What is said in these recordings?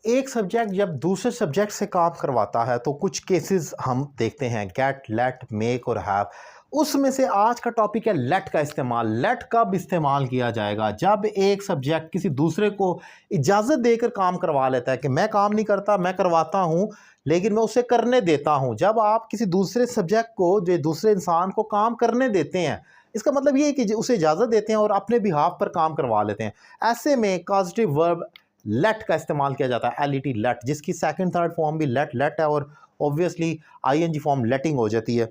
एक सब्जेक्ट जब दूसरे सब्जेक्ट से काम करवाता है तो कुछ केसेस हम देखते हैं, गेट, लेट, मेक और हैव। उसमें से आज का टॉपिक है लेट का इस्तेमाल। लेट कब इस्तेमाल किया जाएगा? जब एक सब्जेक्ट किसी दूसरे को इजाज़त देकर काम करवा लेता है कि मैं काम नहीं करता, मैं करवाता हूँ, लेकिन मैं उसे करने देता हूँ। जब आप किसी दूसरे सब्जेक्ट को, जो दूसरे इंसान को काम करने देते हैं, इसका मतलब ये है कि उसे इजाज़त देते हैं और अपने बिहाफ पर काम करवा लेते हैं। ऐसे में कॉजेटिव वर्ब लेट का इस्तेमाल किया जाता है, एल ई टी, लेट, जिसकी सेकंड थर्ड फॉर्म भी लेट लेट है और obviously I N G form letting हो जाती है।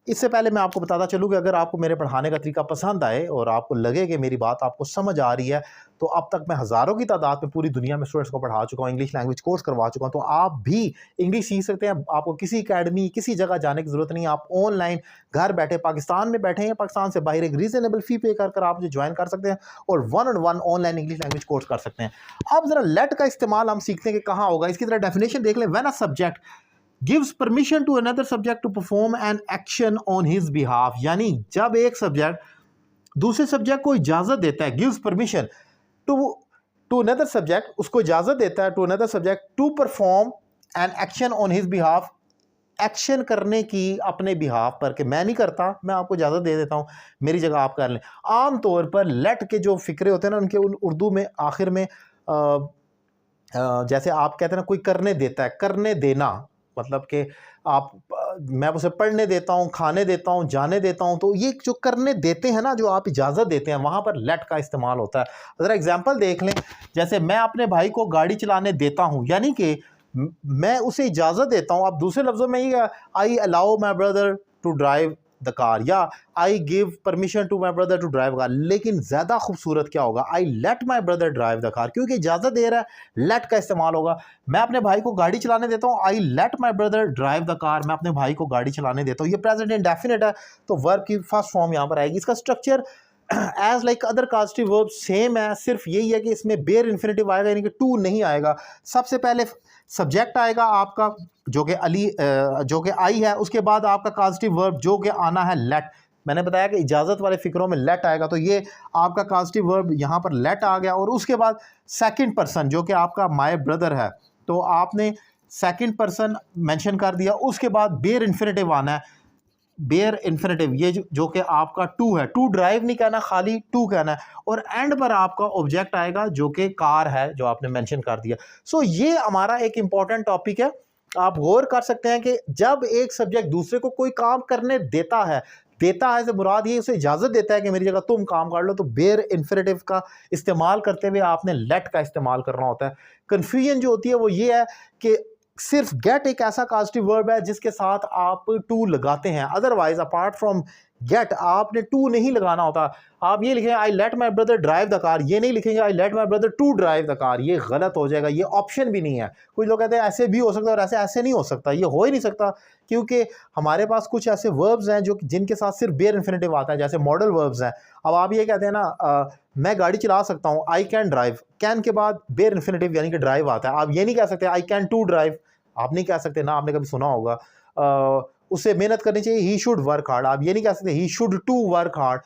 इससे पहले मैं आपको बताता चलूँ कि अगर आपको मेरे पढ़ाने का तरीका पसंद आए और आपको लगे कि मेरी बात आपको समझ आ रही है, तो अब तक मैं हज़ारों की तादाद में पूरी दुनिया में स्टूडेंट्स को पढ़ा चुका हूँ, इंग्लिश लैंग्वेज कोर्स करवा चुका हूँ। तो आप भी इंग्लिश सीख सकते हैं। आपको किसी अकेडमी, किसी जगह जाने की ज़रूरत नहीं है। आप ऑनलाइन घर बैठे, पाकिस्तान में बैठे हैं, पाकिस्तान से बाहर, एक रीजनेबल फ़ी पे कर आप मुझे ज्वाइन कर सकते हैं और 1-on-1 online English language course कर सकते हैं। अब ज़रा लेट का इस्तेमाल हम सीखते हैं कि कहाँ होगा। इसकी तरह डेफिनेशन देख लें। When a subject gives permission to another subject to perform an action on his behalf, यानी जब एक सब्जेक्ट दूसरे सब्जेक्ट को इजाजत देता है, gives permission to another subject, उसको इजाजत देता है to another subject to perform an action on his behalf, action करने की अपने बिहाफ पर, कि मैं नहीं करता, मैं आपको इजाज़त दे देता हूँ, मेरी जगह आप कर लें। आम तौर पर लेट के जो फ़िक्रे होते हैं ना, उनके उर्दू में आखिर में जैसे आप कहते हैं ना, कोई करने देता है, करने देना, मतलब कि आप मैं उसे पढ़ने देता हूँ, खाने देता हूँ, जाने देता हूँ, तो ये जो करने देते हैं ना, जो आप इजाज़त देते हैं, वहाँ पर लेट का इस्तेमाल होता है। ज़रा एग्जांपल देख लें। जैसे मैं अपने भाई को गाड़ी चलाने देता हूँ, यानी कि मैं उसे इजाज़त देता हूँ। आप दूसरे लफ्ज़ों में ये, I allow my brother to drive the car, या I give permission to my brother to drive car. लेकिन ज़्यादा खूबसूरत क्या होगा? I let my brother drive the car, क्योंकि इजाज़त दे रहा है, लेट का इस्तेमाल होगा। मैं अपने भाई को गाड़ी चलाने देता हूँ, आई let my brother drive the car, मैं अपने भाई को गाड़ी चलाने देता हूँ। ये प्रेजेंट इंडेफिनिट है, तो वर्ब की फर्स्ट फॉर्म यहाँ पर आएगी। इसका structure as like other causative verb same है, सिर्फ यही है कि इसमें बेयर इन्फिनेटिव आएगा, यानी कि टू नहीं आएगा। सबसे पहले सब्जेक्ट आएगा आपका, जो कि जो कि आई है, उसके बाद आपका कॉजेटिव वर्ब जो कि आना है लेट। मैंने बताया कि इजाज़त वाले फिक्रों में लेट आएगा, तो ये आपका पॉजिटिव वर्ब यहाँ पर लेट आ गया। और उसके बाद सेकंड पर्सन जो कि आपका माय ब्रदर है, तो आपने सेकंड पर्सन मेंशन कर दिया। उसके बाद बेयर इन्फिनेटिव आना है, बेयर इन्फिनेटिव, ये जो कि आपका टू है, टू ड्राइव नहीं कहना, खाली टू कहना है। और एंड पर आपका ऑब्जेक्ट आएगा जो कि कार है, जो आपने मेंशन कर दिया। सो ये हमारा एक इंपॉर्टेंट टॉपिक है। आप गौर कर सकते हैं कि जब एक सब्जेक्ट दूसरे को कोई काम करने देता है से मुराद ये उसे इजाज़त देता है कि मेरी जगह तुम काम कर लो, तो बेयर इन्फिनेटिव का इस्तेमाल करते हुए आपने लेट का इस्तेमाल करना होता है। कन्फ्यूजन जो होती है वो ये है कि सिर्फ गेट एक ऐसा पॉजिटिव वर्ब है जिसके साथ आप टू लगाते हैं, अदरवाइज अपार्ट फ्रॉम गेट आपने टू नहीं लगाना होता। आप ये लिखेंगे I let my brother drive the car, ये नहीं लिखेंगे I let my brother to drive the car, ये गलत हो जाएगा, ये ऑप्शन भी नहीं है। कुछ लोग कहते हैं ऐसे भी हो सकता है और ऐसे ऐसे नहीं हो सकता, ये हो ही नहीं सकता, क्योंकि हमारे पास कुछ ऐसे वर्ब्स हैं जो जिनके साथ सिर्फ बेयर इन्फिनेटिव आता है, जैसे मॉडल वर्ब्स हैं। अब आप ये कहते हैं ना मैं गाड़ी चला सकता हूँ, आई कैन ड्राइव, कैन के बाद बेयर इन्फिनेटिव यानी कि ड्राइव आता है। आप ये नहीं कह सकते आई कैन टू ड्राइव, आप नहीं कह सकते ना, आपने कभी सुना होगा। उसे मेहनत करनी चाहिए, ही शुड वर्क हार्ड, आप ये नहीं कह सकते he should to work hard.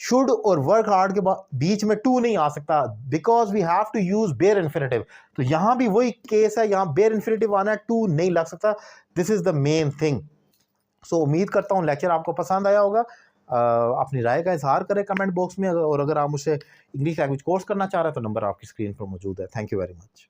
Should और वर्क हार्ड के बीच में टू नहीं आ सकता, because we have to use bare infinitive. तो यहां भी वही केस है, यहां बेयर इन्फिनेटिव आना है, टू नहीं लग सकता। This is the main thing. So उम्मीद करता हूं लेक्चर आपको पसंद आया होगा। अपनी राय का इजहार करें कमेंट बॉक्स में, और अगर आप मुझसे इंग्लिश लैंग्वेज कोर्स करना चाह रहे हैं तो नंबर आपकी स्क्रीन पर मौजूद है। Thank you very much.